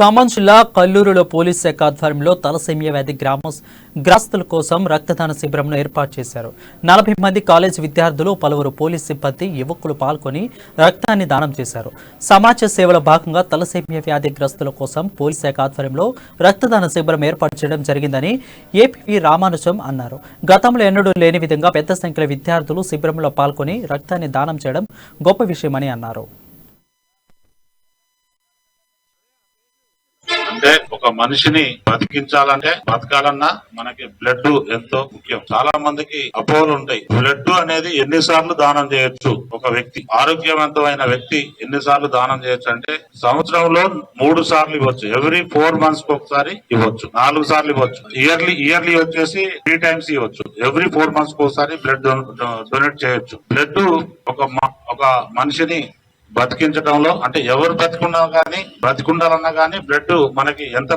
ఖమ్మం జిల్లా కల్లూరులో పోలీస్ శాఖ ఆధ్వర్యంలో తలసేమియా వ్యాధి గ్రాస్తుల కోసం రక్తదాన శిబిరంను ఏర్పాటు చేశారు. 40 మంది కాలేజీ విద్యార్థులు, పలువురు పోలీస్ సిబ్బంది, యువకులు పాల్గొని రక్తాన్ని దానం చేశారు. సమాజ సేవలో భాగంగా తలసేమియా వ్యాధి గ్రస్తుల కోసం పోలీస్ శాఖ ఆధ్వర్యంలో రక్తదాన శిబిరం ఏర్పాటు చేయడం జరిగిందని ఏపీ రామానుజం అన్నారు. గతంలో ఎన్నడూ లేని విధంగా పెద్ద సంఖ్యలో విద్యార్థులు శిబిరంలో పాల్గొని రక్తాన్ని దానం చేయడం గొప్ప విషయమని అన్నారు. అంటే ఒక మనిషిని బతకాలన్నా మనకి బ్లడ్ ఎంతో ముఖ్యం. చాలా మందికి అపోహలు ఉంటాయి. బ్లడ్ అనేది ఎన్నిసార్లు దానం చేయొచ్చు, ఒక వ్యక్తి ఆరోగ్యవంతమైన వ్యక్తి ఎన్నిసార్లు దానం చేయొచ్చు అంటే సంవత్సరంలో 3 సార్లు ఇవ్వచ్చు. ఎవ్రీ 4 months ఒకసారి ఇవ్వచ్చు, 4 సార్లు ఇవ్వచ్చు. ఇయర్లీ వచ్చేసి 3 times ఇవ్వచ్చు. ఎవ్రీ 4 months ఒకసారి బ్లడ్ డొనేట్ చేయొచ్చు. బ్లడ్ ఒక మనిషిని బతికించడంలో, అంటే ఎవరు బతికుండాలన్నా కానీ బ్లడ్ మనకి ఎంత